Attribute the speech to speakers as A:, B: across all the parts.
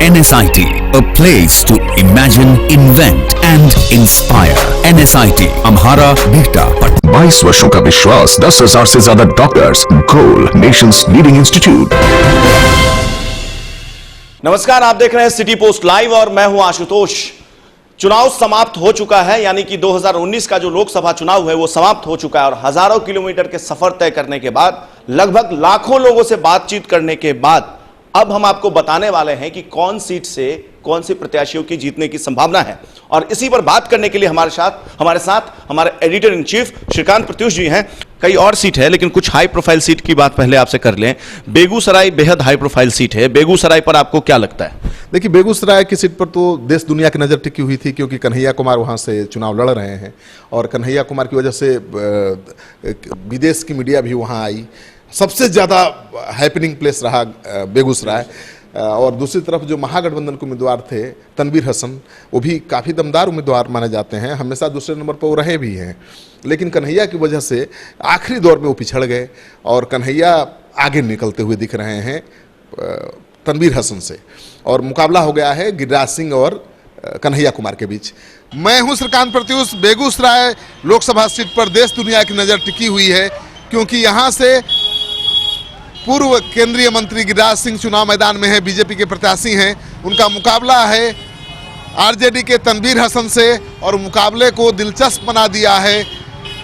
A: NSIT, a place to imagine, invent and inspire. NSIT, Amhara, Bihta, Patna.
B: 22 वर्षों का विश्वास, 10,000 से ज्यादा डॉक्टर्स, गोल नेशंस लीडिंग इंस्टीट्यूट।
C: नमस्कार, आप देख रहे हैं सिटी पोस्ट लाइव और मैं हूं आशुतोष। चुनाव समाप्त हो चुका है, यानी कि 2019 का जो लोकसभा चुनाव है वो समाप्त हो चुका है और हजारों किलोमीटर के सफर तय करने के बाद, लगभग लाखों लोगों से बातचीत करने के बाद अब हम आपको बताने वाले हैं कि कौन सीट से कौन से प्रत्याशियों की जीतने की संभावना है। और इसी पर बात करने के लिए हमारे साथ हमारे editor in chief Shrikant Pratyush ji हैं। कई और सीट है, लेकिन कुछ हाई प्रोफाइल सीट की बात पहले आपसे कर लें। बेगूसराय बेहद हाई प्रोफाइल सीट है। बेगूसराय पर आपको क्या लगता है?
D: देखिए, बेगूसराय की सीट पर तो देश दुनिया की नज़र टिकी हुई थी, क्योंकि कन्हैया कुमार वहाँ से चुनाव लड़ रहे हैं और कन्हैया कुमार की वजह से विदेश की मीडिया भी वहाँ आई। सबसे ज़्यादा हैपनिंग प्लेस रहा बेगूसराय। और दूसरी तरफ जो महागठबंधन के उम्मीदवार थे तनवीर हसन, वो भी काफ़ी दमदार उम्मीदवार माने जाते हैं, हमेशा दूसरे नंबर पर वो रहे भी हैं। लेकिन कन्हैया की वजह से आखिरी दौर में वो पिछड़ गए और कन्हैया आगे निकलते हुए दिख रहे हैं तनवीर हसन से, और मुकाबला हो गया है गिरिराज सिंह और कन्हैया कुमार के बीच।
E: मैं हूं श्रीकांत प्रत्युष। बेगूसराय लोकसभा सीट पर देश दुनिया की नज़र टिकी हुई है, क्योंकि यहाँ से पूर्व केंद्रीय मंत्री गिरिराज सिंह चुनाव मैदान में है, बीजेपी के प्रत्याशी हैं। उनका मुकाबला है आरजेडी के तनवीर हसन से, और मुकाबले को दिलचस्प बना दिया है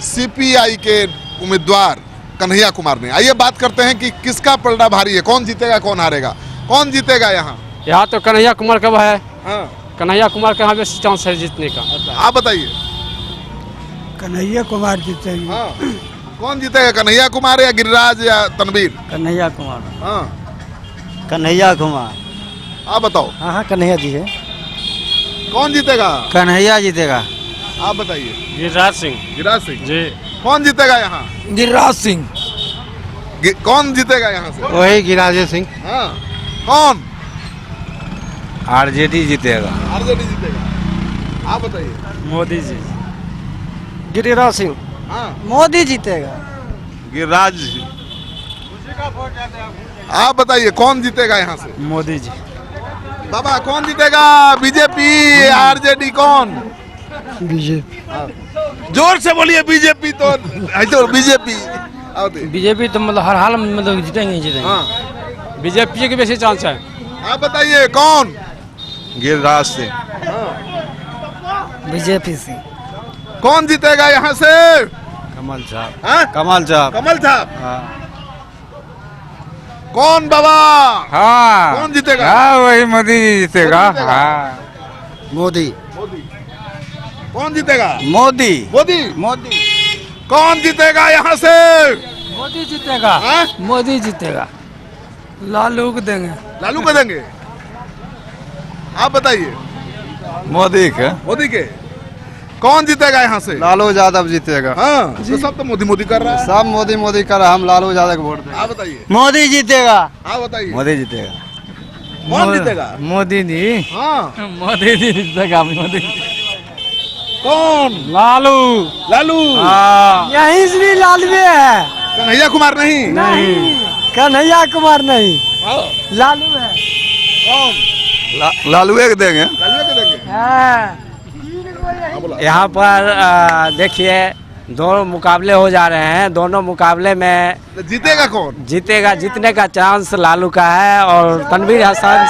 E: सीपीआई के उम्मीदवार कन्हैया कुमार ने। आइए बात करते हैं कि किसका पलड़ा भारी है, कौन जीतेगा कौन हारेगा, कौन जीतेगा। यहाँ
F: तो कन्हैया कुमार का है।
E: हाँ,
F: कन्हैया कुमार का यहाँ बेस्ट चांस है जीतने का।
E: आप बताइए।
G: कन्हैया कुमार जीतेंगे।
E: हाँ, कौन जीतेगा, कन्हैया कुमार या गिरिराज या तनवीर?
G: कन्हैया कुमार।
E: हाँ,
G: कन्हैया कुमार।
E: आप बताओ।
G: हाँ, कन्हैया जी है।
E: कौन जीतेगा?
G: कन्हैया जीतेगा।
E: आप बताइए।
F: गिरिराज सिंह।
E: गिरिराज सिंह
F: जी।
E: कौन जीतेगा यहाँ?
G: गिरिराज सिंह।
E: कौन जीतेगा यहाँ से?
G: वही गिरिराज सिंह।
E: हाँ, कौन?
G: आरजेडी जीतेगा।
E: आरजेडी जीतेगा। आप बताइए।
F: मोदी जी।
G: गिरिराज सिंह।
E: हाँ,
G: मोदी जीतेगा।
E: गिरिराज। आप बताइए कौन जीतेगा यहाँ से?
F: मोदी जी।
E: बाबा कौन जीतेगा? बीजेपी आरजेडी कौन?
G: बीजेपी।
E: जोर से बोलिए। बीजेपी तो बीजेपी।
F: बीजेपी तो मतलब हर हाल में मतलब जीतेंगे।
E: हाँ,
F: बीजेपी के बेसी चांस है।
E: आप बताइए कौन?
G: गिरिराज सिंह। बीजेपी से।
E: कौन जीतेगा यहाँ से?
G: कमल साहब।
E: हाँ?
G: कमल साहब।
E: कमल साहब।
G: हाँ।
E: कौन बाबा?
G: हाँ,
E: कौन जीतेगा?
G: हाँ, वही मोदी जीतेगा।
E: मोदी जीतेगा।
G: हाँ, मोदी।
E: कौन जीतेगा?
G: मोदी।
E: मोदी।
G: मोदी।
E: कौन जीतेगा यहाँ से?
F: मोदी जीतेगा।
E: हाँ?
F: मोदी जीतेगा। लालू को देंगे।
E: लालू को देंगे। आप बताइए।
G: मोदी के।
E: मोदी के। कौन जीतेगा यहाँ से?
G: लालू यादव जीतेगा।
E: हाँ, तो सब तो मोदी मोदी कर रहा है।
G: सब मोदी मोदी कर रहा है, हम लालू यादव को वोट देंगे।
E: आप बताइए।
G: मोदी जीतेगा।
E: आप बताइए।
G: मोदी जीतेगा।
E: कौन जीतेगा?
F: मोदी जी।
E: हाँ,
F: मोदी जी जीतेगा। मोदी।
E: कौन?
F: लालू।
E: लालू।
G: यहीं से भी लालू है।
E: कन्हैया कुमार नहीं?
G: नहीं, कन्हैया कुमार नहीं, लालू है।
E: कौन?
G: लालू के देंगे।
E: लालू के देंगे।
G: हाँ।
F: यहाँ पर देखिए दो मुकाबले हो जा रहे हैं। दोनों मुकाबले में
E: जीतेगा कौन?
F: जीतने का चांस लालू का है और तनवीर हसन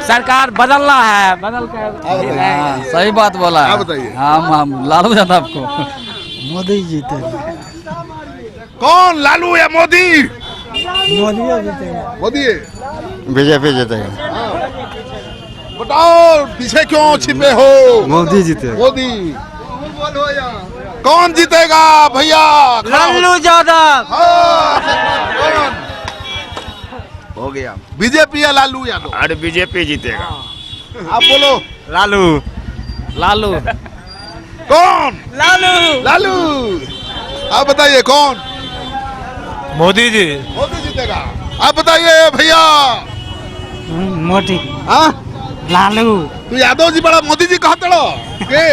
F: सरकार बदलना है, बदल कर।
G: सही बात बोला है।
E: आप बताइए।
G: हम लालू यादव को। मोदी जीतेगा।
E: कौन, लालू या मोदी?
G: मोदी जीतेगा।
E: मोदी।
G: बीजेपी जीतेगा।
E: बताओ पीछे क्यों छिपे हो?
G: मोदी जीतेगा।
E: मोदी। कौन जीतेगा भैया?
G: लालू यादव।
E: कौन?
G: हो गया।
E: बीजेपी या लालू यादव?
F: अरे बीजेपी जीतेगा।
E: आप बोलो।
G: लालू।
F: लालू।
E: कौन?
G: लालू।
E: लालू। आप बताइए कौन?
G: मोदी जी।
E: मोदी जीतेगा। आप बताइए भैया।
G: मोदी।
E: हाँ,
G: लालू।
E: तू यादव जी बड़ा मोदी जी कहते हो के?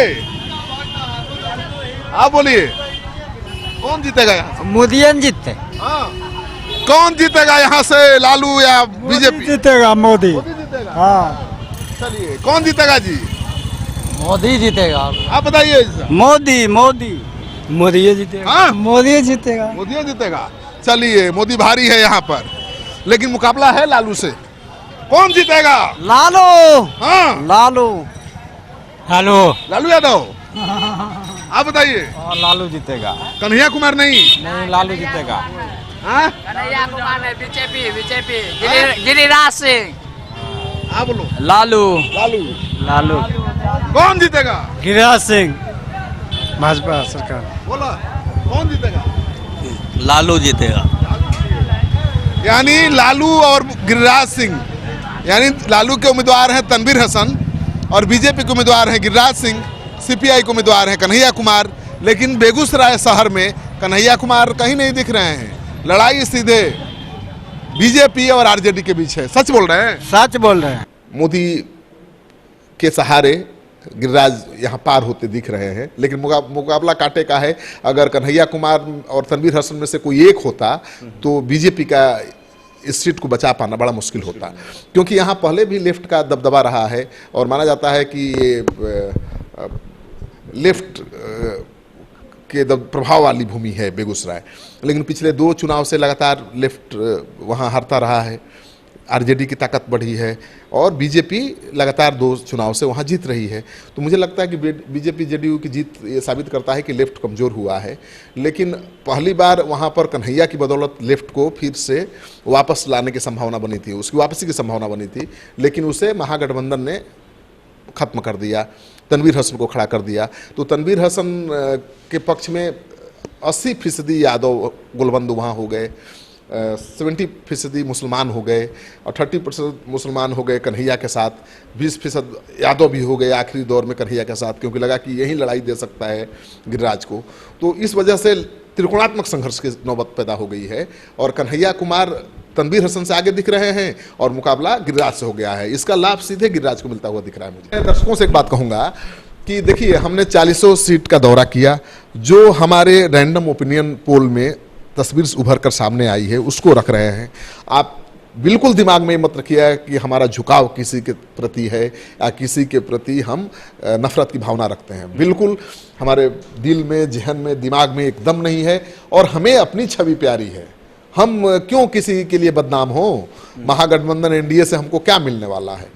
E: आप बोलिए कौन जीतेगा यहाँ?
G: मोदी जीतते।
E: हाँ, कौन जीतेगा यहाँ से, लालू या बीजेपी?
G: जीतेगा मोदी।
E: मोदी जीतेगा। जीतेगा?
G: हाँ
E: चलिए, कौन जीतेगा जी?
G: मोदी जीतेगा।
E: आप बताइए।
G: मोदी मोदी मोदी जीतेगा।
E: हाँ?
G: मोदी जीतेगा।
E: मोदी जीतेगा। चलिए, मोदी भारी है यहाँ पर, लेकिन मुकाबला है लालू से। कौन जीतेगा?
G: लालू।
E: हाँ,
G: लालू। लालू।
E: लालू यादव। आप बताइए।
G: लालू जीतेगा।
E: कन्हैया कुमार नहीं?
G: नहीं, लालू जीतेगा।
E: हाँ?
F: कन्हैया कुमार नहीं, बीजेपी गिरिराज सिंह।
E: आप बोलो।
G: लालू।
E: लालू।
G: लालू।
E: कौन जीतेगा?
G: गिरिराज सिंह। भाजपा सरकार।
E: बोला, कौन जीतेगा?
G: लालू जीतेगा।
E: यानी लालू और गिरिराज सिंह, यानी लालू के उम्मीदवार हैं तनवीर हसन और बीजेपी के उम्मीदवार हैं गिरिराज सिंह, सीपीआई के उम्मीदवार हैं कन्हैया कुमार। लेकिन बेगूसराय शहर में कन्हैया कुमार कहीं नहीं दिख रहे हैं। लड़ाई सीधे बीजेपी और आरजेडी के बीच है। सच बोल रहे हैं?
G: सच बोल रहे हैं।
D: मोदी के सहारे गिरिराज यहाँ पार होते दिख रहे हैं, लेकिन मुकाबला कांटे का है। अगर कन्हैया कुमार और तनवीर हसन में से कोई एक होता तो बीजेपी का इस सीट को बचा पाना बड़ा मुश्किल होता, क्योंकि यहाँ पहले भी लेफ्ट का दबदबा रहा है और माना जाता है कि ये लेफ्ट के प्रभाव वाली भूमि है बेगूसराय। लेकिन पिछले 2 चुनाव से लगातार लेफ्ट वहाँ हारता रहा है, आरजेडी की ताकत बढ़ी है और बीजेपी लगातार 2 चुनाव से वहाँ जीत रही है। तो मुझे लगता है कि बीजेपी जेडीयू की जीत ये साबित करता है कि लेफ्ट कमज़ोर हुआ है। लेकिन पहली बार वहाँ पर कन्हैया की बदौलत लेफ्ट को फिर से वापस लाने की संभावना बनी थी, उसकी वापसी की संभावना बनी थी, लेकिन उसे महागठबंधन ने ख़त्म कर दिया, तनवीर हसन को खड़ा कर दिया। तो तनवीर हसन के पक्ष में 80% यादव गुलबंद वहाँ हो गए, 70% मुसलमान हो गए और 30% मुसलमान हो गए कन्हैया के साथ, 20% यादव भी हो गए आखिरी दौर में कन्हैया के साथ, क्योंकि लगा कि यही लड़ाई दे सकता है गिरिराज को। तो इस वजह से त्रिकोणात्मक संघर्ष की नौबत पैदा हो गई है और कन्हैया कुमार तनवीर हसन से आगे दिख रहे हैं और मुकाबला गिरिराज से हो गया है। इसका लाभ सीधे गिरिराज को मिलता हुआ दिख रहा है। मुझे दर्शकों से एक बात कहूँगा कि देखिए, हमने 40 सीट का दौरा किया, जो हमारे रैंडम ओपिनियन पोल में तस्वीर उभर कर सामने आई है उसको रख रहे हैं। आप बिल्कुल दिमाग में मत रखिए कि हमारा झुकाव किसी के प्रति है या किसी के प्रति हम नफरत की भावना रखते हैं। बिल्कुल हमारे दिल में, जहन में, दिमाग में एकदम नहीं है और हमें अपनी छवि प्यारी है। हम क्यों किसी के लिए बदनाम हो? महागठबंधन एनडीए से हमको क्या मिलने वाला है?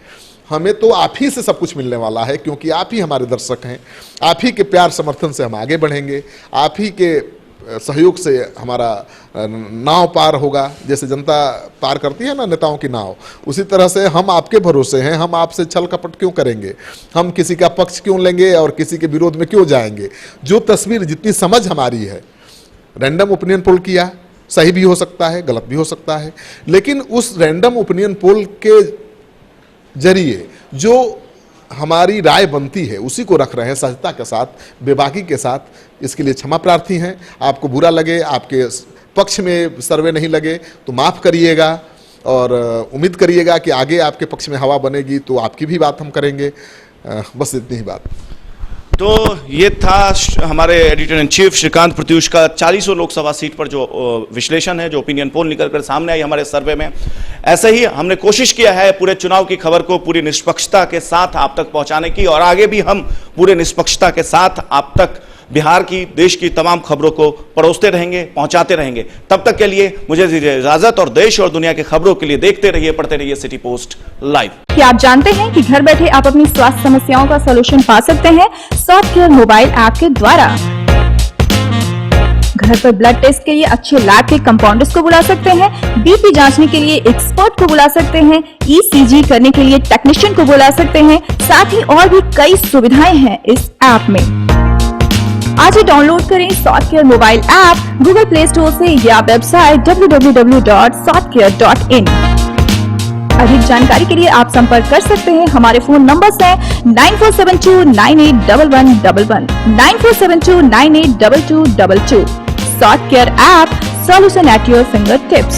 D: हमें तो आप ही से सब कुछ मिलने वाला है, क्योंकि आप ही हमारे दर्शक हैं। आप ही के प्यार समर्थन से हम आगे बढ़ेंगे, आप ही के सहयोग से हमारा नाव पार होगा। जैसे जनता पार करती है ना नेताओं की नाव, उसी तरह से हम आपके भरोसे हैं। हम आपसे छल कपट क्यों करेंगे? हम किसी का पक्ष क्यों लेंगे और किसी के विरोध में क्यों जाएंगे? जो तस्वीर, जितनी समझ हमारी है, रैंडम ओपिनियन पोल किया, सही भी हो सकता है, गलत भी हो सकता है, लेकिन उस रैंडम ओपिनियन पोल के जरिए जो हमारी राय बनती है उसी को रख रहे हैं सहजता के साथ, बेबाकी के साथ। इसके लिए क्षमा प्रार्थी हैं। आपको बुरा लगे, आपके पक्ष में सर्वे नहीं लगे तो माफ़ करिएगा और उम्मीद करिएगा कि आगे आपके पक्ष में हवा बनेगी तो आपकी भी बात हम करेंगे। बस इतनी ही बात।
C: तो ये था हमारे editor in chief Shrikant Pratyush का 40 लोकसभा सीट पर जो विश्लेषण है, जो ओपिनियन पोल निकल कर सामने आई हमारे सर्वे में। ऐसे ही हमने कोशिश किया है पूरे चुनाव की खबर को पूरी निष्पक्षता के साथ आप तक पहुंचाने की, और आगे भी हम पूरे निष्पक्षता के साथ आप तक बिहार की, देश की तमाम खबरों को परोसते रहेंगे, पहुंचाते रहेंगे। तब तक के लिए मुझे दीजिए इजाजत और देश और दुनिया की खबरों के लिए देखते रहिए, पढ़ते रहिए सिटी पोस्ट लाइव।
H: क्या आप जानते हैं कि घर बैठे आप अपनी स्वास्थ्य समस्याओं का सलूशन पा सकते हैं सॉफ्टकेयर मोबाइल ऐप के द्वारा। घर पर ब्लड टेस्ट के लिए अच्छे लैब के कंपाउंडर्स को बुला सकते हैं, बीपी जांचने के लिए एक्सपर्ट को बुला सकते हैं, ईसीजी करने के लिए टेक्नीशियन को बुला सकते हैं। साथ ही और भी कई सुविधाएं हैं इस ऐप में। आज ही डाउनलोड करें Softcare mobile app Google Play Store से या वेबसाइट www.softcare.in। अधिक जानकारी के लिए आप संपर्क कर सकते हैं। हमारे फोन नंबर्स हैं 9472981111, 9472982222। Softcare app, solution at your finger tips.